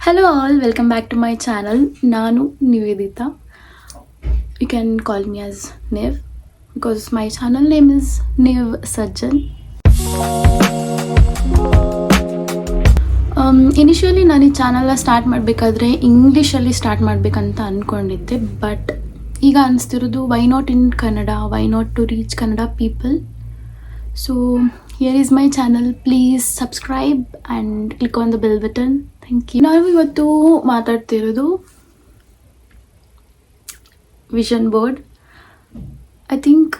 Hello all, welcome back to my channel. Nanu Nivedita. You can call me as Niv because my channel name is Niv Sajjan. Initially ನಾನು ಈ ಚಾನಲ್ನ start ಮಾಡಬೇಕಾದ್ರೆ ಇಂಗ್ಲೀಷಲ್ಲಿ start ಮಾಡಬೇಕಂತ ಅಂದ್ಕೊಂಡಿದ್ದೆ, but ಈಗ ಅನಿಸ್ತಿರೋದು why not in Kannada, why not to reach Kannada people. So here is my channel, please subscribe and click on the bell button. Thank you. ನಾವು ಇವತ್ತು ಮಾತಾಡ್ತಿರೋದು ವಿಷನ್ ಬೋರ್ಡ್. ಐ ಥಿಂಕ್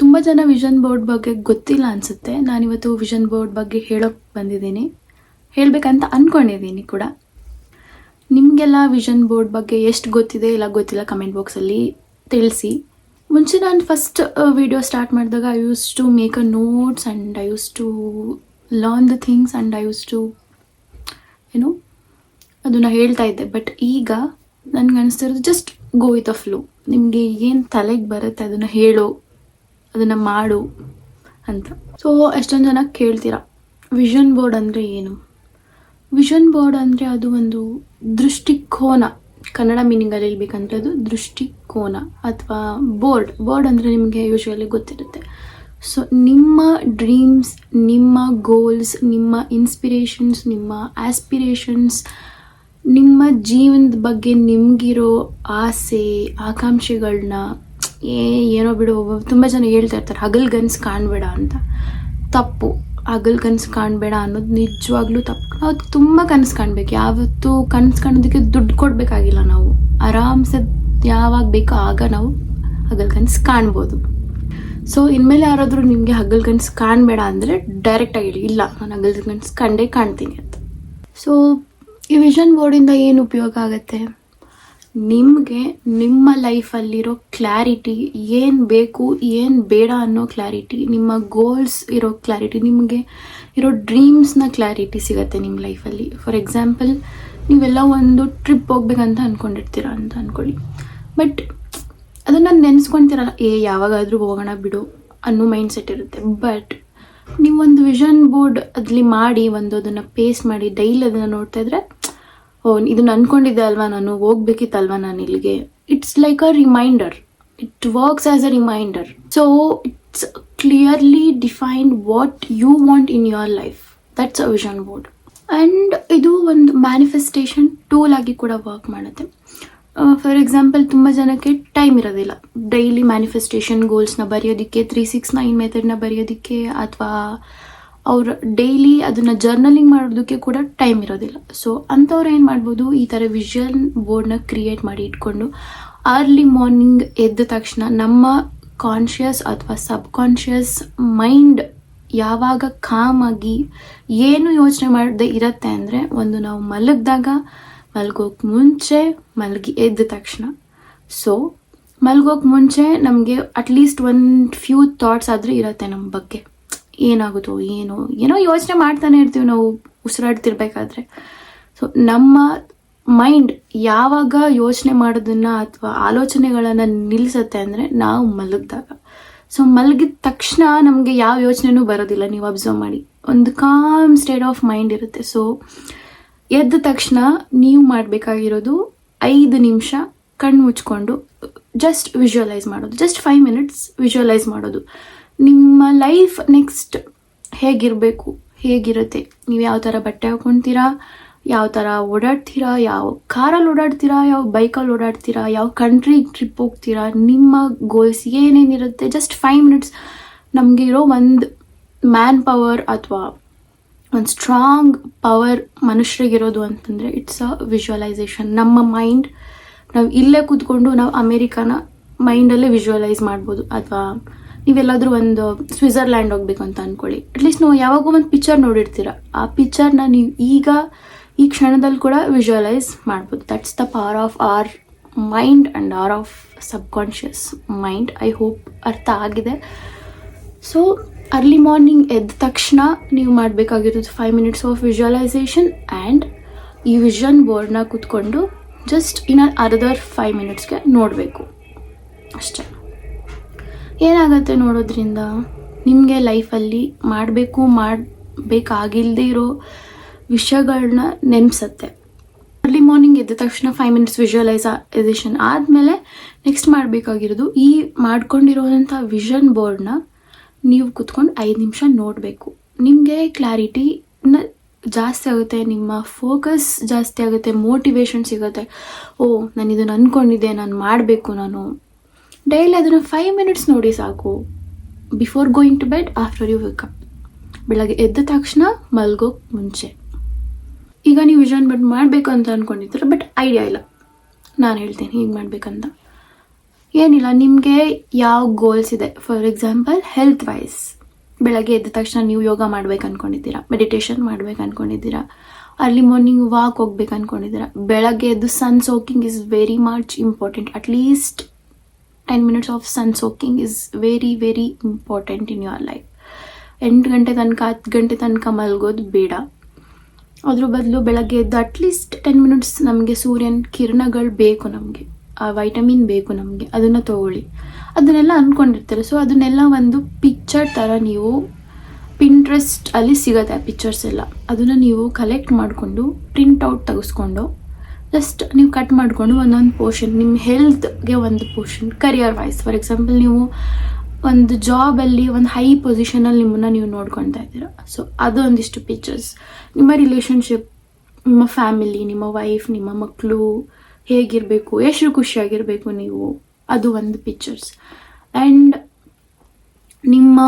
ತುಂಬ ಜನ ವಿಷನ್ ಬೋರ್ಡ್ ಬಗ್ಗೆ ಗೊತ್ತಿಲ್ಲ ಅನಿಸುತ್ತೆ. ನಾನಿವತ್ತು ವಿಷನ್ ಬೋರ್ಡ್ ಬಗ್ಗೆ ಹೇಳೋಕ್ಕೆ ಬಂದಿದ್ದೀನಿ, ಹೇಳಬೇಕಂತ ಅಂದ್ಕೊಂಡಿದ್ದೀನಿ ಕೂಡ. ನಿಮಗೆಲ್ಲ ವಿಷನ್ ಬೋರ್ಡ್ ಬಗ್ಗೆ ಎಷ್ಟು ಗೊತ್ತಿದೆ ಇಲ್ಲ ಗೊತ್ತಿಲ್ಲ ಕಮೆಂಟ್ ಬಾಕ್ಸಲ್ಲಿ ತಿಳಿಸಿ. ಮುಂಚೆ ನಾನು ಫಸ್ಟ್ ವಿಡಿಯೋ ಸ್ಟಾರ್ಟ್ ಮಾಡಿದಾಗ I use to make a notes and I use to learn the things and I use to ಅದನ್ನು ಹೇಳ್ತಾ ಇದ್ದೆ. ಬಟ್ ಈಗ ನನಗೆ ಅನಿಸ್ತಿರೋದು just go with a flow. ನಿಮಗೆ ಏನು ತಲೆಗೆ ಬರುತ್ತೆ ಅದನ್ನು ಹೇಳು, ಅದನ್ನು ಮಾಡು ಅಂತ. ಸೊ ಎಷ್ಟೊಂದು ಜನ ಕೇಳ್ತೀರಾ ವಿಷನ್ ಬೋರ್ಡ್ ಅಂದರೆ ಏನು? ವಿಷನ್ ಬೋರ್ಡ್ ಅಂದರೆ ಅದು ಒಂದು ದೃಷ್ಟಿಕೋನ. ಕನ್ನಡ ಮೀನಿಂಗಲ್ಲಿ ಹೇಳ್ಬೇಕಂದ್ರೆ ಅದು ದೃಷ್ಟಿಕೋನ ಅಥವಾ ಬೋರ್ಡ್ ಅಂದರೆ ನಿಮಗೆ ಯೂಶ್ವಲಿ ಗೊತ್ತಿರುತ್ತೆ. ಸೊ ನಿಮ್ಮ ಡ್ರೀಮ್ಸ್, ನಿಮ್ಮ ಗೋಲ್ಸ್, ನಿಮ್ಮ ಇನ್ಸ್ಪಿರೇಷನ್ಸ್, ನಿಮ್ಮ ಆಸ್ಪಿರೇಷನ್ಸ್, ನಿಮ್ಮ ಜೀವನದ ಬಗ್ಗೆ ನಿಮಗಿರೋ ಆಸೆ ಆಕಾಂಕ್ಷೆಗಳನ್ನ ಏನೋ ಬಿಡು. ತುಂಬ ಜನ ಹೇಳ್ತಾ ಇರ್ತಾರೆ ಹಗಲ್ಗನ್ಸು ಕಾಣಬೇಡ ಅಂತ. ತಪ್ಪು. ಹಗಲ್ಗನ್ಸು ಕಾಣಬೇಡ ಅನ್ನೋದು ನಿಜವಾಗ್ಲೂ ತಪ್ಪು. ನಾವು ತುಂಬ ಕನಸು ಕಾಣಬೇಕು. ಯಾವತ್ತೂ ಕನಸು ಕಾಣೋದಕ್ಕೆ ದುಡ್ಡು ಕೊಡಬೇಕಾಗಿಲ್ಲ. ನಾವು ಆರಾಮ್ಸೆ ಯಾವಾಗ ಬೇಕೋ ಆಗ ನಾವು ಹಗಲ್ಗನ್ಸು ಕಾಣ್ಬೋದು. ಸೊ ಇನ್ಮೇಲೆ ಯಾರಾದರೂ ನಿಮಗೆ ಹಗಲ್ಗನ್ಸು ಕಾಣಬೇಡ ಅಂದರೆ ಡೈರೆಕ್ಟಾಗಿ ಹೇಳಿ, ಇಲ್ಲ ನಾನು ಹಗಲ್ಗನ್ಸು ಕಾಣ್ತೀನಿ ಅಂತ. ಸೊ ಈ ವಿಷನ್ ಬೋರ್ಡಿಂದ ಏನು ಉಪಯೋಗ ಆಗುತ್ತೆ? ನಿಮಗೆ ನಿಮ್ಮ ಲೈಫಲ್ಲಿರೋ ಕ್ಲಾರಿಟಿ, ಏನು ಬೇಕು ಏನು ಬೇಡ ಅನ್ನೋ ಕ್ಲಾರಿಟಿ, ನಿಮ್ಮ ಗೋಲ್ಸ್ ಇರೋ ಕ್ಲಾರಿಟಿ, ನಿಮಗೆ ಇರೋ ಡ್ರೀಮ್ಸ್ನ ಕ್ಲಾರಿಟಿ ಸಿಗುತ್ತೆ ನಿಮ್ಮ ಲೈಫಲ್ಲಿ. ಫಾರ್ ಎಕ್ಸಾಂಪಲ್, ನೀವೆಲ್ಲ ಒಂದು ಟ್ರಿಪ್ ಹೋಗ್ಬೇಕಂತ ಅಂದ್ಕೊಂಡಿರ್ತೀರ ಅಂತ ಅಂದ್ಕೊಳ್ಳಿ. ಬಟ್ ಅದನ್ನು ನೆನೆಸ್ಕೊಳ್ತಿರಲ್ಲ, ಯಾವಾಗಾದರೂ ಹೋಗೋಣ ಬಿಡು ಅನ್ನೋ ಮೈಂಡ್ ಸೆಟ್ ಇರುತ್ತೆ. ಬಟ್ ನೀವೊಂದು ವಿಷನ್ ಬೋರ್ಡ್ ಅದ್ಲಿ ಮಾಡಿ ಅದನ್ನು ಪೇಸ್ಟ್ ಮಾಡಿ ಡೈಲಿ ಅದನ್ನು ನೋಡ್ತಾ ಇದ್ರೆ, ಇದನ್ನು ಅಂದ್ಕೊಂಡಿದ್ದೆ ಅಲ್ವಾ, ನಾನು ಹೋಗ್ಬೇಕಿತ್ತಲ್ವಾ ನಾನು ಇಲ್ಲಿಗೆ. It's like a reminder. It works as a reminder. So it's clearly defined what you want in your life. That's a vision board. And ಇದು ಒಂದು ಮ್ಯಾನಿಫೆಸ್ಟೇಷನ್ ಟೂಲ್ ಆಗಿ ಕೂಡ ವರ್ಕ್ ಮಾಡುತ್ತೆ. ಫಾರ್ ಎಕ್ಸಾಂಪಲ್, ತುಂಬ ಜನಕ್ಕೆ ಟೈಮ್ ಇರೋದಿಲ್ಲ ಡೈಲಿ ಮ್ಯಾನಿಫೆಸ್ಟೇಷನ್ ಗೋಲ್ಸ್ನ ಬರೆಯೋದಕ್ಕೆ, 369 ಮೆಥಡ್ನ ಬರೆಯೋದಕ್ಕೆ, ಅಥವಾ ಅವ್ರು ಡೈಲಿ ಅದನ್ನು ಜರ್ನಲಿಂಗ್ ಮಾಡೋದಕ್ಕೆ ಕೂಡ ಟೈಮ್ ಇರೋದಿಲ್ಲ. ಸೊ ಅಂಥವ್ರು ಏನು ಮಾಡ್ಬೋದು, ಈ ಥರ ವಿಷನ್ ಬೋರ್ಡ್ನ ಕ್ರಿಯೇಟ್ ಮಾಡಿ ಇಟ್ಕೊಂಡು ಅರ್ಲಿ ಮಾರ್ನಿಂಗ್ ಎದ್ದ ತಕ್ಷಣ ನಮ್ಮ ಕಾನ್ಷಿಯಸ್ ಅಥವಾ ಸಬ್ ಕಾನ್ಷಿಯಸ್ ಮೈಂಡ್ ಯಾವಾಗ ಕಾಮಾಗಿ ಏನು ಯೋಚನೆ ಮಾಡದೆ ಇರುತ್ತೆ ಅಂದರೆ, ಒಂದು ನಾವು ಮಲಗಿದಾಗ, ಮಲ್ಗೋಕೆ ಮುಂಚೆ, ಮಲಗಿ ಎದ್ದ ತಕ್ಷಣ. ಸೊ ಮಲ್ಗೋಕೆ ಮುಂಚೆ ನಮಗೆ ಅಟ್ಲೀಸ್ಟ್ ಒಂದು ಫ್ಯೂ ಥಾಟ್ಸ್ ಆದರೂ ಇರುತ್ತೆ ನಮ್ಮ ಬಗ್ಗೆ. ಏನಾಗುತ್ತೋ ಏನೋ ಯೋಚನೆ ಮಾಡ್ತಾನೆ ಇರ್ತೀವಿ ನಾವು ಉಸಿರಾಡ್ತಿರ್ಬೇಕಾದ್ರೆ. ಸೊ ನಮ್ಮ ಮೈಂಡ್ ಯಾವಾಗ ಯೋಚನೆ ಮಾಡೋದನ್ನು ಅಥವಾ ಆಲೋಚನೆಗಳನ್ನು ನಿಲ್ಲಿಸುತ್ತೆ ಅಂದರೆ ನಾವು ಮಲಗಿದಾಗ. ಸೊ ಮಲಗಿದ ತಕ್ಷಣ ನಮಗೆ ಯಾವ ಯೋಚನೆನೂ ಬರೋದಿಲ್ಲ. ನೀವು ಅಬ್ಸರ್ವ್ ಮಾಡಿ, ಒಂದು ಕಾಮ್ ಸ್ಟೇಟ್ ಆಫ್ ಮೈಂಡ್ ಇರುತ್ತೆ. ಸೊ ಎದ್ದ ತಕ್ಷಣ ನೀವು ಮಾಡಬೇಕಾಗಿರೋದು 5 ನಿಮಿಷ ಕಣ್ಣು ಮುಚ್ಕೊಂಡು ಜಸ್ಟ್ ವಿಜುವಲೈಸ್ ಮಾಡೋದು. ಜಸ್ಟ್ 5 ಮಿನಿಟ್ಸ್ ವಿಜುವಲೈಸ್ ಮಾಡೋದು. ನಿಮ್ಮ ಲೈಫ್ ನೆಕ್ಸ್ಟ್ ಹೇಗಿರಬೇಕು, ಹೇಗಿರುತ್ತೆ, ನೀವು ಯಾವ ಥರ ಬಟ್ಟೆ ಹಾಕ್ಕೊಳ್ತೀರಾ, ಯಾವ ಥರ ಓಡಾಡ್ತೀರಾ, ಯಾವ ಕಾರಲ್ಲಿ ಓಡಾಡ್ತೀರಾ, ಯಾವ ಬೈಕಲ್ಲಿ ಓಡಾಡ್ತೀರಾ, ಯಾವ ಕಂಟ್ರಿಗೆ ಟ್ರಿಪ್ ಹೋಗ್ತೀರಾ, ನಿಮ್ಮ ಗೋಲ್ಸ್ ಏನೇನಿರುತ್ತೆ. Just 5 minutes. ನಮಗೆ ಇರೋ ಒಂದು ಮ್ಯಾನ್ ಪವರ್ ಅಥವಾ ಒಂದು ಸ್ಟ್ರಾಂಗ್ ಪವರ್ ಮನುಷ್ಯರಿಗಿರೋದು ಅಂತಂದರೆ ಇಟ್ಸ್ ಅ ವಿಜುವಲೈಸೇಷನ್. ನಮ್ಮ ಮೈಂಡ್, ನಾವು ಇಲ್ಲೇ ಕೂತ್ಕೊಂಡು ನಾವು ಅಮೇರಿಕಾನ ಮೈಂಡಲ್ಲೇ ವಿಜುವಲೈಸ್ ಮಾಡ್ಬೋದು. ಅಥವಾ ನೀವೆಲ್ಲಾದರೂ ಒಂದು ಸ್ವಿಟ್ಜರ್ಲ್ಯಾಂಡ್ ಹೋಗ್ಬೇಕು ಅಂತ ಅಂದ್ಕೊಳ್ಳಿ. ಅಟ್ಲೀಸ್ಟ್ ನಾವು ಯಾವಾಗೋ ಒಂದು ಪಿಕ್ಚರ್ ನೋಡಿರ್ತೀರ, ಆ ಪಿಕ್ಚರ್ನ ನೀವು ಈ ಕ್ಷಣದಲ್ಲಿ ಕೂಡ ವಿಜುವಲೈಸ್ ಮಾಡ್ಬೋದು. That's the power of our mind and our of sub conscious mind. I hope ಅರ್ಥ ಆಗಿದೆ. ಸೊ ಅರ್ಲಿ ಮಾರ್ನಿಂಗ್ ಎದ್ದ ತಕ್ಷಣ ನೀವು ಮಾಡಬೇಕಾಗಿರೋದು 5 ಮಿನಿಟ್ಸ್ ಆಫ್ ವಿಜುವಲೈಸೇಷನ್ ಆ್ಯಂಡ್ ಈ ವಿಷನ್ ಬೋರ್ಡ್ನ ಕೂತ್ಕೊಂಡು ಜಸ್ಟ್ ಇನ್ನು ಅರ್ಧರ್ 5 ಮಿನಿಟ್ಸ್ಗೆ ನೋಡಬೇಕು ಅಷ್ಟೇ. ಏನಾಗುತ್ತೆ ನೋಡೋದ್ರಿಂದ, ನಿಮಗೆ ಲೈಫಲ್ಲಿ ಮಾಡಬೇಕಾಗಿಲ್ಲದೆ ಇರೋ ವಿಷಯಗಳನ್ನ ನೆನೆಸುತ್ತೆ. ಅರ್ಲಿ ಮಾರ್ನಿಂಗ್ ಎದ್ದ ತಕ್ಷಣ 5 ಮಿನಿಟ್ಸ್ ವಿಜುವಲೈಸೇಷನ್ ಆದಮೇಲೆ ನೆಕ್ಸ್ಟ್ ಮಾಡಬೇಕಾಗಿರೋದು ಈ ಮಾಡ್ಕೊಂಡಿರೋವಂಥ ವಿಷನ್ ಬೋರ್ಡ್ನ ನೀವು ಕುತ್ಕೊಂಡು 5 ನಿಮಿಷ ನೋಡಬೇಕು. ನಿಮಗೆ ಕ್ಲಾರಿಟಿ ಜಾಸ್ತಿ ಆಗುತ್ತೆ, ನಿಮ್ಮ ಫೋಕಸ್ ಜಾಸ್ತಿ ಆಗುತ್ತೆ, ಮೋಟಿವೇಶನ್ ಸಿಗುತ್ತೆ. ಓ, ನಾನು ಇದನ್ನು ಅಂದ್ಕೊಂಡಿದ್ದೆ, ನಾನು ಮಾಡಬೇಕು. ನಾನು ಡೈಲಿ ಅದನ್ನು 5 ಮಿನಿಟ್ಸ್ ನೋಡಿ ಸಾಕು. Before going to bed, after you wake up. ಬೆಳಗ್ಗೆ ಎದ್ದ ತಕ್ಷಣ ಮಲ್ಗೋಕೆ ಮುಂಚೆ. ಈಗ ನೀವು ವಿಷನ್ ಬೋರ್ಡ್ ಮಾಡಬೇಕು ಅಂತ ಅಂದ್ಕೊಂಡಿದ್ದೀರ, ಬಟ್ ಐಡಿಯಾ ಇಲ್ಲ. ನಾನು ಹೇಳ್ತೀನಿ ಹೀಗೆ ಮಾಡಬೇಕಂತ. ಏನಿಲ್ಲ, ನಿಮಗೆ ಯಾವ ಗೋಲ್ಸ್ ಇದೆ, ಫಾರ್ ಎಕ್ಸಾಂಪಲ್ ಹೆಲ್ತ್ ವೈಸ್ ಬೆಳಗ್ಗೆ ಎದ್ದ ತಕ್ಷಣ ನೀವು ಯೋಗ ಮಾಡ್ಬೇಕು ಅಂದ್ಕೊಂಡಿದ್ದೀರಾ, ಮೆಡಿಟೇಷನ್ ಮಾಡ್ಬೇಕು ಅಂದ್ಕೊಂಡಿದ್ದೀರಾ, ಅರ್ಲಿ ಮಾರ್ನಿಂಗ್ ವಾಕ್ ಹೋಗ್ಬೇಕು ಅಂದ್ಕೊಂಡಿದ್ದೀರಾ. ಬೆಳಗ್ಗೆ ಎದ್ದು sun soaking is very much important. At least 10 minutes of sun soaking is very very important in your life. 8 ಗಂಟೆ ತನಕ 10 ಗಂಟೆ ತನಕ ಮಲ್ಗೋದು ಬೇಡ. ಅದ್ರ ಬದಲು ಬೆಳಗ್ಗೆ ಎದ್ದು ಅಟ್ಲೀಸ್ಟ್ 10 ಮಿನಿಟ್ಸ್ ನಮಗೆ ಸೂರ್ಯನ ಕಿರಣಗಳು ಬೇಕು, ನಮಗೆ ಆ ವೈಟಮಿನ್ ಬೇಕು ನಮಗೆ, ಅದನ್ನು ತಗೊಳ್ಳಿ. ಅದನ್ನೆಲ್ಲ ಅಂದ್ಕೊಂಡಿರ್ತಾರೆ. ಸೊ ಅದನ್ನೆಲ್ಲ ಒಂದು ಪಿಕ್ಚರ್ ಥರ ನೀವು ಪಿಂಟ್ರೆಸ್ಟ್ ಅಲ್ಲಿ ಸಿಗುತ್ತೆ. ಆ ಪಿಕ್ಚರ್ಸ್ ಎಲ್ಲ ಅದನ್ನು ನೀವು ಕಲೆಕ್ಟ್ ಮಾಡಿಕೊಂಡು ಪ್ರಿಂಟ್ಔಟ್ ತೆಗೆಸ್ಕೊಂಡು ಜಸ್ಟ್ ನೀವು ಕಟ್ ಮಾಡಿಕೊಂಡು ಒಂದೊಂದು ಪೋರ್ಷನ್, ನಿಮ್ಮ ಹೆಲ್ತ್ಗೆ ಒಂದು portion, career wise for example ನೀವು ಒಂದು ಜಾಬಲ್ಲಿ ಒಂದು ಹೈ ಪೊಸಿಷನಲ್ಲಿ ನಿಮ್ಮನ್ನು ನೀವು ನೋಡ್ಕೊತಾ ಇದ್ದೀರಾ. ಸೊ ಅದು ಒಂದಿಷ್ಟು ಪಿಕ್ಚರ್ಸ್. ನಿಮ್ಮ ರಿಲೇಷನ್ಶಿಪ್, ನಿಮ್ಮ ಫ್ಯಾಮಿಲಿ, ನಿಮ್ಮ ವೈಫ್, ನಿಮ್ಮ ಮಕ್ಕಳು ಹೇಗಿರಬೇಕು, ಎಷ್ಟು ಖುಷಿಯಾಗಿರಬೇಕು ನೀವು, ಅದು ಒಂದು ಪಿಕ್ಚರ್ಸ್. ಆ್ಯಂಡ್ ನಿಮ್ಮ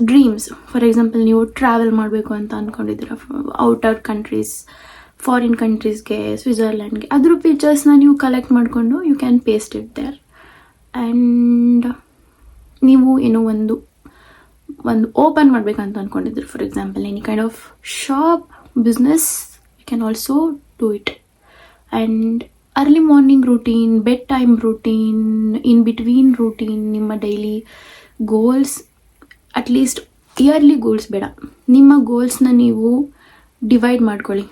ಡ್ರೀಮ್ಸ್, ಫಾರ್ ಎಕ್ಸಾಂಪಲ್ ನೀವು ಟ್ರಾವೆಲ್ ಮಾಡಬೇಕು ಅಂತ ಅಂದ್ಕೊಂಡಿದ್ದೀರ, ಔಟರ್ ಕಂಟ್ರೀಸ್, ಫಾರಿನ್ ಕಂಟ್ರೀಸ್ಗೆ, ಸ್ವಿಟ್ಜರ್ಲ್ಯಾಂಡ್ಗೆ, ಅದ್ರ ಪಿಕ್ಚರ್ಸ್ನ ನೀವು ಕಲೆಕ್ಟ್ ಮಾಡಿಕೊಂಡು you can paste it there. And ನೀವು ಏನೋ ಒಂದು ಓಪನ್ ಮಾಡಬೇಕಂತ ಅಂದ್ಕೊಂಡಿದ್ದೀರಿ, for example any kind of shop, business, you can also do it. And early morning routine, bed time routine, in between routine, ನಿಮ್ಮ daily goals, at least yearly goals ಬೇಡ, ನಿಮ್ಮ ಗೋಲ್ಸ್ನ ನೀವು ಡಿವೈಡ್ ಮಾಡ್ಕೊಳ್ಳಿ.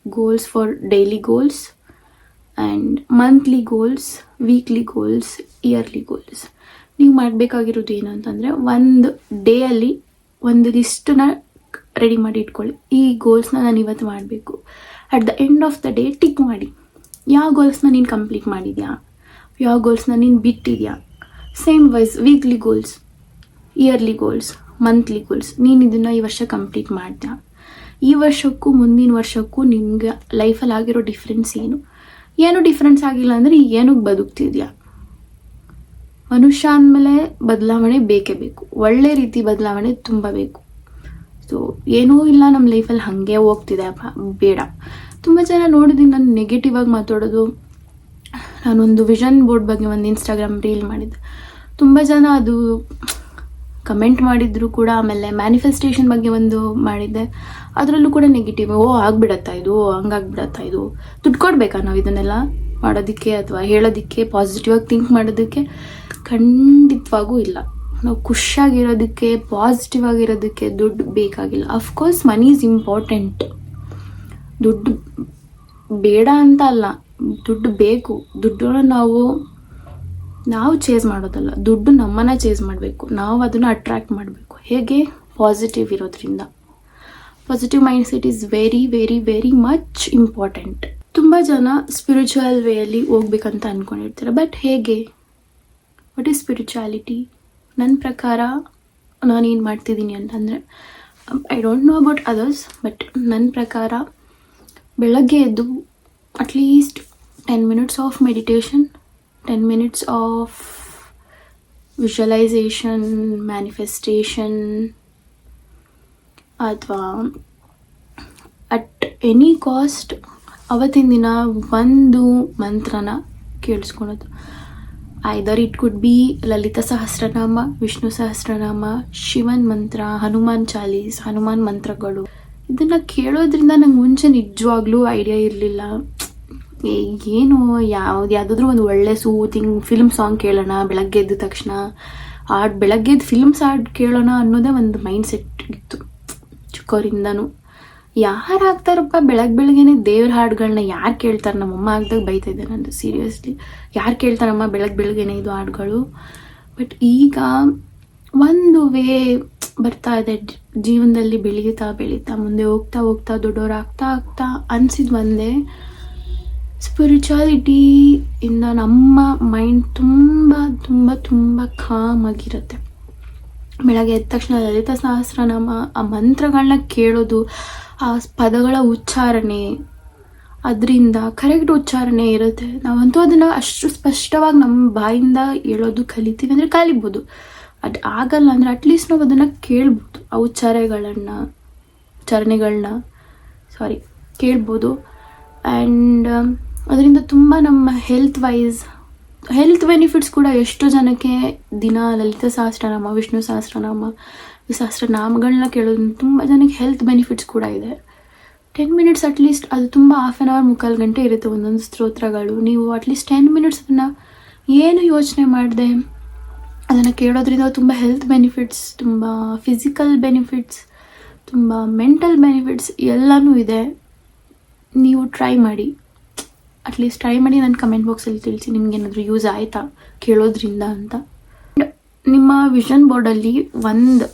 Goals for daily goals and monthly goals, weekly goals, yearly goals. ನೀವು ಮಾಡಬೇಕಾಗಿರೋದು ಏನು ಅಂತಂದರೆ, ಒಂದು ಡೇಯಲ್ಲಿ ಒಂದು ಲಿಸ್ಟನ್ನ ರೆಡಿ ಮಾಡಿ ಇಟ್ಕೊಳ್ಳಿ. ಈ ಗೋಲ್ಸ್ನ ನಾನು ಇವತ್ತು ಮಾಡಬೇಕು. At the end of the day tick ಮಾಡಿ, ಯಾವ ಗೋಲ್ಸ್ನ ನೀನು ಕಂಪ್ಲೀಟ್ ಮಾಡಿದ್ಯಾ, ಯಾವ ಗೋಲ್ಸ್ನ ನೀನು ಬಿಟ್ಟಿದ್ಯಾ. Same wise weekly goals, yearly goals, monthly goals. ನೀನು ಇದನ್ನು ಈ ವರ್ಷ ಕಂಪ್ಲೀಟ್ ಮಾಡ್ದ್ಯಾ. ಈ ವರ್ಷಕ್ಕೂ ಮುಂದಿನ ವರ್ಷಕ್ಕೂ ನಿಮ್ಗೆ ಲೈಫಲ್ಲಿ ಆಗಿರೋ ಡಿಫ್ರೆನ್ಸ್ ಏನು ಡಿಫ್ರೆನ್ಸ್ ಆಗಿಲ್ಲ ಅಂದರೆ ಏನಕ್ಕೆ ಬದುಕ್ತಿದ್ಯಾ. ಮನುಷ್ಯ ಅಂದಮೇಲೆ ಬದಲಾವಣೆ ಬೇಕೇ ಬೇಕು, ಒಳ್ಳೆ ರೀತಿ ಬದಲಾವಣೆ ತುಂಬ ಬೇಕು. ಸೊ ಏನೂ ಇಲ್ಲ ನಮ್ಮ ಲೈಫಲ್ಲಿ ಹಾಗೆ ಹೋಗ್ತಿದೆ ಬೇಡ. ತುಂಬ ಜನ ನೋಡಿದ್ದೀನಿ ನಾನು ನೆಗೆಟಿವ್ ಆಗಿ ಮಾತಾಡೋದು. ನಾನೊಂದು ವಿಷನ್ ಬೋರ್ಡ್ ಬಗ್ಗೆ ಒಂದು ಇನ್ಸ್ಟಾಗ್ರಾಮ್ ರೀಲ್ ಮಾಡಿದ್ದೆ. ತುಂಬ ಜನ ಅದು ಕಮೆಂಟ್ ಮಾಡಿದ್ರು ಕೂಡ. ಆಮೇಲೆ ಮ್ಯಾನಿಫೆಸ್ಟೇಷನ್ ಬಗ್ಗೆ ಒಂದು ಮಾಡಿದ್ದೆ, ಅದರಲ್ಲೂ ಕೂಡ ನೆಗೆಟಿವ್. ಆಗ್ಬಿಡತ್ತಾ ಇದು, ಹಂಗಾಗ್ಬಿಡತ್ತಾ ಇದು, ದುಡ್ಡು ಕೊಡಬೇಕಾ ನಾವು ಇದನ್ನೆಲ್ಲ ಮಾಡೋದಕ್ಕೆ ಅಥವಾ ಹೇಳೋದಕ್ಕೆ, ಪಾಸಿಟಿವ್ ಆಗಿ ಥಿಂಕ್ ಮಾಡೋದಕ್ಕೆ? ಖಂಡಿತವಾಗೂ ಇಲ್ಲ. ನಾವು ಖುಷಿಯಾಗಿರೋದಕ್ಕೆ, ಪಾಸಿಟಿವ್ ಆಗಿರೋದಕ್ಕೆ ದುಡ್ಡು ಬೇಕಾಗಿಲ್ಲ. ಅಫ್ಕೋರ್ಸ್ ಮನಿ ಈಸ್ ಇಂಪಾರ್ಟೆಂಟ್, ದುಡ್ಡು ಬೇಡ ಅಂತ ಅಲ್ಲ, ದುಡ್ಡು ಬೇಕು. ದುಡ್ಡನ್ನ ನಾವು ಚೇಸ್ ಮಾಡೋದಲ್ಲ, ದುಡ್ಡು ನಮ್ಮನ್ನು ಚೇಸ್ ಮಾಡಬೇಕು, ನಾವು ಅದನ್ನು ಅಟ್ರ್ಯಾಕ್ಟ್ ಮಾಡಬೇಕು. ಹೇಗೆ? ಪಾಸಿಟಿವ್ ಇರೋದ್ರಿಂದ. Positive mind set is very very very much important. ತುಂಬ ಜನ ಸ್ಪಿರಿಚುವಲ್ ವೇಯಲ್ಲಿ ಹೋಗ್ಬೇಕಂತ ಅಂದ್ಕೊಂಡಿರ್ತಾರೆ, ಬಟ್ ಹೇಗೆ? What is spirituality? ನನ್ನ ಪ್ರಕಾರ ನಾನೇನು ಮಾಡ್ತಿದ್ದೀನಿ ಅಂತಂದರೆ, I don't know about others, but ನನ್ನ ಪ್ರಕಾರ ಬೆಳಗ್ಗೆ ಎದ್ದು at least 10 minutes of meditation, 10 minutes of visualisation, manifestation, ಅಥವಾ ಅಟ್ ಎನಿ ಕಾಸ್ಟ್ ಅವತ್ತಿನ ದಿನ ಒಂದು ಮಂತ್ರನ ಕೇಳಿಸ್ಕೊಳೋದು. ಐದರ್ ಇಟ್ ಕುಡ್ ಬಿ ಲಲಿತ ಸಹಸ್ರನಾಮ, ವಿಷ್ಣು ಸಹಸ್ರನಾಮ, ಶಿವನ್ ಮಂತ್ರ, ಹನುಮಾನ್ ಚಾಲೀಸ್, ಹನುಮಾನ್ ಮಂತ್ರಗಳು. ಇದನ್ನು ಕೇಳೋದ್ರಿಂದ ನಂಗೆ ಮುಂಚೆ ನಿಜವಾಗ್ಲೂ ಐಡಿಯಾ ಇರಲಿಲ್ಲ. ಏನು ಯಾವುದಾದ್ರೂ ಒಂದು ಒಳ್ಳೆ ಸೂತಿಂಗ್ ಫಿಲ್ಮ್ ಸಾಂಗ್ ಕೇಳೋಣ ಬೆಳಗ್ಗೆ ಎದ್ದ ತಕ್ಷಣ, ಬೆಳಗ್ಗೆ ಎದ್ದು ಫಿಲ್ಮ್ಸ್ ಕೇಳೋಣ ಅನ್ನೋದೇ ಒಂದು ಮೈಂಡ್ ಸೆಟ್ ಇತ್ತು ಚಿಕ್ಕವರಿಂದನೂ. ಯಾರು ಹಾಕ್ತಾರಪ್ಪ ಬೆಳಗ್ಗೆನೆ ದೇವ್ರ ಹಾಡುಗಳನ್ನ? ಯಾರು ಕೇಳ್ತಾರೆ? ನಮ್ಮಮ್ಮ ಆಗ್ದಾಗ ಬೈತಾಯಿದ್ದೆ ನಾನು, ಸೀರಿಯಸ್ಲಿ. ಯಾರು ಕೇಳ್ತಾರಮ್ಮ ಬೆಳಗ್ಗೆನೆ ಇದು ಹಾಡುಗಳು? ಬಟ್ ಈಗ ಒಂದು ವೇ ಬರ್ತಾ ಇದೆ ಜೀವನದಲ್ಲಿ, ಬೆಳೀತಾ ಮುಂದೆ ಹೋಗ್ತಾ ದೊಡ್ಡವರಾಗ್ತಾ ಅನಿಸಿದ್ದು ಒಂದೇ, ಸ್ಪಿರಿಚುಯಾಲಿಟಿಯಿಂದ ನಮ್ಮ ಮೈಂಡ್ ತುಂಬ ತುಂಬ ತುಂಬ ಕಾಮ್ ಆಗಿರುತ್ತೆ. ಬೆಳಗ್ಗೆ ಎದ್ದ ತಕ್ಷಣ ಲಲಿತಾ ಸಹಸ್ರನಾಮ, ಆ ಮಂತ್ರಗಳನ್ನ ಕೇಳೋದು, ಆ ಪದಗಳ ಉಚ್ಚಾರಣೆ, ಅದರಿಂದ ಕರೆಕ್ಟ್ ಉಚ್ಚಾರಣೆ ಇರುತ್ತೆ. ನಾವಂತೂ ಅದನ್ನು ಅಷ್ಟು ಸ್ಪಷ್ಟವಾಗಿ ನಮ್ಮ ಬಾಯಿಂದ ಹೇಳೋದು ಕಲಿತೀವಿ ಅಂದರೆ ಕಲಿಬೋದು. ಅದು ಆಗಲ್ಲ ಅಂದರೆ ಅಟ್ಲೀಸ್ಟ್ ನಾವು ಅದನ್ನು ಕೇಳ್ಬೋದು, ಆ ಉಚ್ಚಾರಣೆಗಳನ್ನ ಕೇಳ್ಬೋದು. ಆ್ಯಂಡ್ ಅದರಿಂದ ತುಂಬ ನಮ್ಮ ಹೆಲ್ತ್ ಬೆನಿಫಿಟ್ಸ್ ಕೂಡ ಎಷ್ಟೋ ಜನಕ್ಕೆ ದಿನ ಲಲಿತಾ ಸಹಸ್ರನಾಮ, ವಿಷ್ಣು ಸಹಸ್ರನಾಮ, ಈ ಸಹಸ್ರನಾಮಗಳನ್ನ ಕೇಳೋದ್ರಿಂದ ತುಂಬ ಜನಕ್ಕೆ ಹೆಲ್ತ್ ಬೆನಿಫಿಟ್ಸ್ ಕೂಡ ಇದೆ. 10 ಮಿನಿಟ್ಸ್ ಅಟ್ಲೀಸ್ಟ್, ಅದು ತುಂಬ 1/2 ಅವರ್ 3/4 ಗಂಟೆ ಇರುತ್ತೆ ಒಂದೊಂದು ಸ್ತೋತ್ರಗಳು. ನೀವು ಅಟ್ಲೀಸ್ಟ್ 10 ಮಿನಿಟ್ಸ್ ಅದನ್ನು ಏನು ಯೋಚನೆ ಮಾಡದೆ ಅದನ್ನು ಕೇಳೋದ್ರಿಂದ ತುಂಬ ಹೆಲ್ತ್ ಬೆನಿಫಿಟ್ಸ್, ತುಂಬ ಫಿಸಿಕಲ್ ಬೆನಿಫಿಟ್ಸ್, ತುಂಬ ಮೆಂಟಲ್ ಬೆನಿಫಿಟ್ಸ್ ಎಲ್ಲನೂ ಇದೆ. ನೀವು ಟ್ರೈ ಮಾಡಿ, ಅಟ್ಲೀಸ್ಟ್ ಟ್ರೈ ಮಾಡಿ. ನನ್ನ ಕಮೆಂಟ್ ಬಾಕ್ಸಲ್ಲಿ ತಿಳಿಸಿ ನಿಮ್ಗೇನಾದರೂ ಯೂಸ್ ಆಯಿತಾ ಕೇಳೋದ್ರಿಂದ ಅಂತ. ನಿಮ್ಮ ವಿಷನ್ ಬೋರ್ಡಲ್ಲಿ ಒಂದು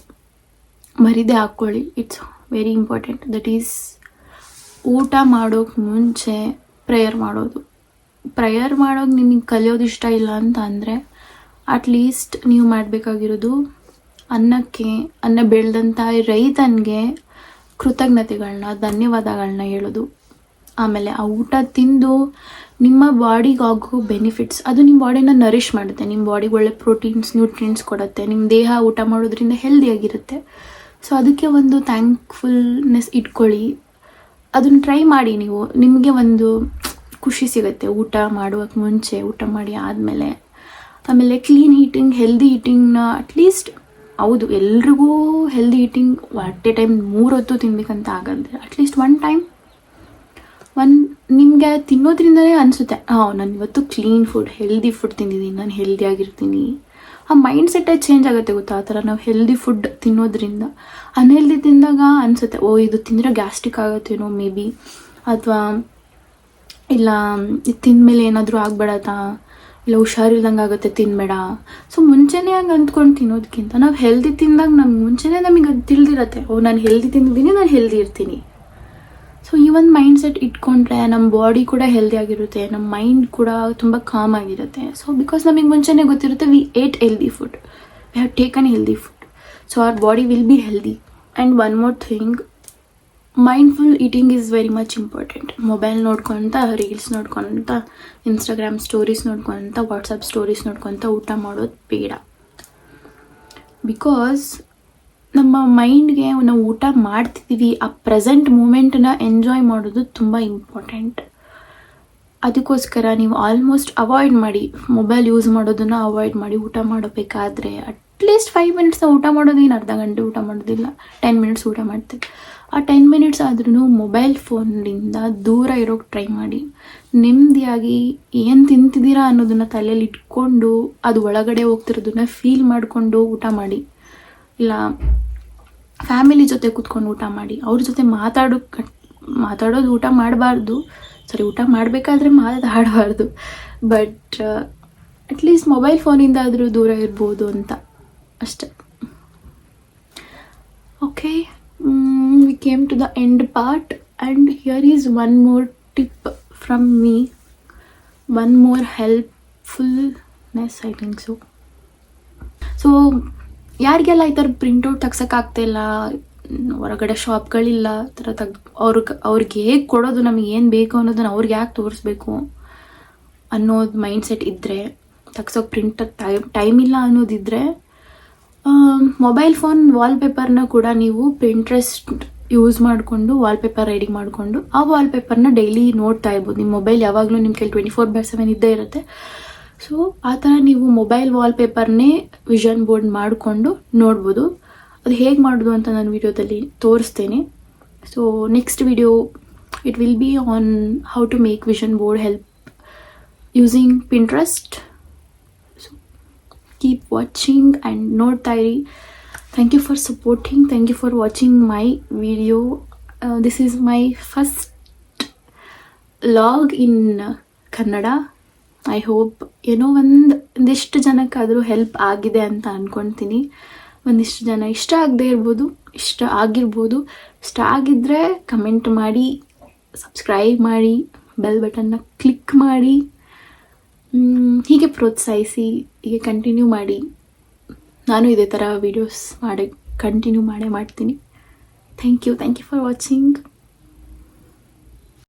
ಮರಿದೆ ಹಾಕ್ಕೊಳ್ಳಿ, it's very important. That is ಊಟ ಮಾಡೋಕ್ಕೆ ಮುಂಚೆ ಪ್ರೇಯರ್ ಮಾಡೋದು. ಪ್ರೇಯರ್ ಮಾಡೋಕೆ ನಿಮಗೆ ಕಲಿಯೋದು ಇಷ್ಟ ಇಲ್ಲ ಅಂತ ಅಂದರೆ ಅಟ್ಲೀಸ್ಟ್ ನೀವು ಮಾಡಬೇಕಾಗಿರೋದು ಅನ್ನ ಬೆಳೆದಂಥ ರೈತನಿಗೆ ಕೃತಜ್ಞತೆಗಳನ್ನ, ಧನ್ಯವಾದಗಳನ್ನ ಹೇಳೋದು. ಆಮೇಲೆ ಆ ಊಟ ತಿಂದು ನಿಮ್ಮ ಬಾಡಿಗೆ ಆಗೋ ಬೆನಿಫಿಟ್ಸ್, ಅದು ನಿಮ್ಮ ಬಾಡಿನ ನರಿಷ್ ಮಾಡುತ್ತೆ, ನಿಮ್ಮ ಬಾಡಿಗೆ ಒಳ್ಳೆ ಪ್ರೋಟೀನ್ಸ್, ನ್ಯೂಟ್ರಿಯೆಂಟ್ಸ್ ಕೊಡುತ್ತೆ, ನಿಮ್ಮ ದೇಹ ಊಟ ಮಾಡೋದ್ರಿಂದ ಹೆಲ್ದಿಯಾಗಿರುತ್ತೆ. ಸೊ ಅದಕ್ಕೆ ಒಂದು ಥ್ಯಾಂಕ್ಫುಲ್ನೆಸ್ ಇಟ್ಕೊಳ್ಳಿ. ಅದನ್ನು ಟ್ರೈ ಮಾಡಿ ನೀವು, ನಿಮಗೆ ಒಂದು ಖುಷಿ ಸಿಗುತ್ತೆ ಊಟ ಮಾಡೋಕ್ಕೆ ಮುಂಚೆ, ಊಟ ಮಾಡಿ ಆದಮೇಲೆ. ಆಮೇಲೆ ಕ್ಲೀನ್ ಈಟಿಂಗ್, ಹೆಲ್ದಿ ಈಟಿಂಗ್ನ ಅಟ್ಲೀಸ್ಟ್, ಹೌದು ಎಲ್ರಿಗೂ healthy eating at A time 3 ಹೊತ್ತು ತಿನ್ಬೇಕಂತ ಆಗಲ್ಲ. ಅಟ್ಲೀಸ್ಟ್ ನಿಮಗೆ ತಿನ್ನೋದ್ರಿಂದಲೇ ಅನಿಸುತ್ತೆ, ನಾನು ಇವತ್ತು ಕ್ಲೀನ್ ಫುಡ್, ಹೆಲ್ದಿ ಫುಡ್ ತಿಂದಿದ್ದೀನಿ, ನಾನು ಹೆಲ್ದಿಯಾಗಿರ್ತೀನಿ. ಆ ಮೈಂಡ್ ಸೆಟ್ಟೇ ಚೇಂಜ್ ಆಗುತ್ತೆ ಗೊತ್ತಾ. ಆ ಥರ ನಾವು ಹೆಲ್ದಿ ಫುಡ್ ತಿನ್ನೋದ್ರಿಂದ. ಅನ್ಹೆಲ್ದಿ ತಿಂದಾಗ ಅನಿಸುತ್ತೆ, ಇದು ತಿಂದರೆ ಗ್ಯಾಸ್ಟ್ರಿಕ್ ಆಗುತ್ತೇನೋ ಮೇ ಬಿ, ಅಥವಾ ಇಲ್ಲ ಇದು ತಿಂದಮೇಲೆ ಏನಾದರೂ ಆಗ್ಬೇಡತ್ತಾ, ಇಲ್ಲ ಹುಷಾರಿಲ್ದಂಗೆ ಆಗುತ್ತೆ ತಿನ್ನಬೇಡ. ಸೊ ಮುಂಚೆನೇ ಹಂಗೆ ಅಂದ್ಕೊಂಡು ತಿನ್ನೋದಕ್ಕಿಂತ ನಾವು ಹೆಲ್ದಿ ತಿಂದಾಗ ಮುಂಚೆನೇ ನಮಗೆ ಅದು ತಿಳಿದಿರತ್ತೆ, ನಾನು ಹೆಲ್ದಿ ತಿಂದಿದ್ದೀನಿ, ನಾನು ಹೆಲ್ದಿ ಇರ್ತೀನಿ. ಸೊ ಈ ಒಂದು ಮೈಂಡ್ ಸೆಟ್ ಇಟ್ಕೊಂಡ್ರೆ ನಮ್ಮ ಬಾಡಿ ಕೂಡ ಹೆಲ್ದಿ ಆಗಿರುತ್ತೆ, ನಮ್ಮ ಮೈಂಡ್ ಕೂಡ ತುಂಬ ಕಾಮ್ ಆಗಿರುತ್ತೆ. ಸೊ ಬಿಕಾಸ್ ನಮಗೆ ಮುಂಚೆನೇ ಗೊತ್ತಿರುತ್ತೆ, we eat healthy food, we have taken healthy food, so our body will be healthy. And one more thing, mindful eating is very much important. Mobile ನೋಡ್ಕೊತ, reels ನೋಡ್ಕೊತ, Instagram stories ನೋಡ್ಕೊತ, WhatsApp stories ನೋಡ್ಕೊತ ಊಟ ಮಾಡೋದು ಬೇಡ. Because ನಮ್ಮ ಮೈಂಡ್ಗೆ ನಾವು ಊಟ ಮಾಡ್ತಿದ್ದೀವಿ, ಆ ಪ್ರೆಸೆಂಟ್ ಮೂಮೆಂಟನ್ನ ಎಂಜಾಯ್ ಮಾಡೋದು ತುಂಬ ಇಂಪಾರ್ಟೆಂಟ್. ಅದಕ್ಕೋಸ್ಕರ ನೀವು ಆಲ್ಮೋಸ್ಟ್ ಅವಾಯ್ಡ್ ಮಾಡಿ, ಮೊಬೈಲ್ ಯೂಸ್ ಮಾಡೋದನ್ನು ಅವಾಯ್ಡ್ ಮಾಡಿ. ಊಟ ಮಾಡಬೇಕಾದ್ರೆ ಅಟ್ಲೀಸ್ಟ್ 5 ಮಿನಿಟ್ಸ್ ಊಟ ಮಾಡೋದೇನು, ಅರ್ಧ ಗಂಟೆ ಊಟ ಮಾಡೋದಿಲ್ಲ, 10 ಮಿನಿಟ್ಸ್ ಊಟ ಮಾಡ್ತೀವಿ. ಆ 10 ಮಿನಿಟ್ಸ್ ಆದ್ರೂ ಮೊಬೈಲ್ ಫೋನಿಂದ ದೂರ ಇರೋಕ್ಕೆ ಟ್ರೈ ಮಾಡಿ. ನೆಮ್ಮದಿಯಾಗಿ ಏನು ತಿಂತಿದ್ದೀರಾ ಅನ್ನೋದನ್ನು ತಲೆಯಲ್ಲಿ ಇಟ್ಕೊಂಡು, ಅದು ಒಳಗಡೆ ಹೋಗ್ತಿರೋದನ್ನ ಫೀಲ್ ಮಾಡಿಕೊಂಡು ಊಟ ಮಾಡಿ. ಇಲ್ಲ ಫ್ಯಾಮಿಲಿ ಜೊತೆ ಕೂತ್ಕೊಂಡು ಊಟ ಮಾಡಿ, ಅವ್ರ ಜೊತೆ ಮಾತಾಡೋದು ಊಟ ಮಾಡಬಾರ್ದು, ಊಟ ಮಾಡಬೇಕಾದ್ರೆ ಮಾತಾಡಬಾರ್ದು. ಬಟ್ ಅಟ್ಲೀಸ್ಟ್ ಮೊಬೈಲ್ ಫೋನಿಂದ ಆದರೂ ದೂರ ಇರ್ಬೋದು ಅಂತ ಅಷ್ಟೆ. Okay, we came to the end part, and here is one more tip from me, one more helpfulness I think so ಯಾರಿಗೆಲ್ಲ ಈ ಥರ ಪ್ರಿಂಟೌಟ್ ತೆಗ್ಸೋಕ್ಕಾಗ್ತಾಯಿಲ್ಲ, ಹೊರಗಡೆ ಶಾಪ್ಗಳಿಲ್ಲ, ಥರ ಅವ್ರಿಗೆ ಹೇಗೆ ಕೊಡೋದು, ನಮಗೆ ಏನು ಬೇಕು ಅನ್ನೋದನ್ನು ಅವ್ರಿಗೆ ಯಾಕೆ ತೋರಿಸ್ಬೇಕು ಅನ್ನೋದು ಮೈಂಡ್ ಸೆಟ್ ಇದ್ದರೆ, ತೆಗ್ಸೋಕೆ ಟೈಮ್ ಇಲ್ಲ ಅನ್ನೋದಿದ್ದರೆ, ಮೊಬೈಲ್ ಫೋನ್ ವಾಲ್ಪೇಪರ್ನ ಕೂಡ ನೀವು ಪಿಂಟ್ರೆಸ್ಟ್ ಯೂಸ್ ಮಾಡಿಕೊಂಡು ವಾಲ್ಪೇಪರ್ ರೆಡಿ ಮಾಡಿಕೊಂಡು ಆ ವಾಲ್ಪೇಪರ್ನ ಡೈಲಿ ನೋಡ್ತಾ ಇರ್ಬೋದು. ನಿಮ್ಮ ಮೊಬೈಲ್ ಯಾವಾಗಲೂ ನಿಮ್ಮ ಕೈಲಿ 24/7 ಇದ್ದೇ ಇರುತ್ತೆ. ಸೊ ಆ ಥರ ನೀವು ಮೊಬೈಲ್ ವಾಲ್ಪೇಪರ್ನೇ ವಿಷನ್ ಬೋರ್ಡ್ ಮಾಡಿಕೊಂಡು ನೋಡ್ಬೋದು. ಅದು ಹೇಗೆ ಮಾಡೋದು ಅಂತ ನಾನು ವಿಡಿಯೋದಲ್ಲಿ ತೋರಿಸ್ತೇನೆ. So next video it will be on how to make vision board help using Pinterest. So keep watching and ನೋಡ್ತಾ ಇರಿ. Thank you for supporting, thank you for watching my video. This is my first vlog in Kannada. I hope ಏನೋ ಒಂದಿಷ್ಟು ಜನಕ್ಕಾದರೂ help ಆಗಿದೆ ಅಂತ ಅಂದ್ಕೊಳ್ತೀನಿ. ಒಂದಿಷ್ಟು ಜನ ಇಷ್ಟ ಆಗದೆ ಇರ್ಬೋದು, ಇಷ್ಟ ಆಗಿರ್ಬೋದು. ಇಷ್ಟ ಆಗಿದ್ದರೆ ಕಮೆಂಟ್ ಮಾಡಿ, ಸಬ್ಸ್ಕ್ರೈಬ್ ಮಾಡಿ, ಬೆಲ್ ಬಟನ್ನ ಕ್ಲಿಕ್ ಮಾಡಿ ಹೀಗೆ ಪ್ರೋತ್ಸಾಹಿಸಿ, ಹೀಗೆ ಕಂಟಿನ್ಯೂ ಮಾಡಿ. ನಾನು ಇದೇ ಥರ ವೀಡಿಯೋಸ್ ಕಂಟಿನ್ಯೂ ಮಾಡ್ತೀನಿ. Thank you for watching.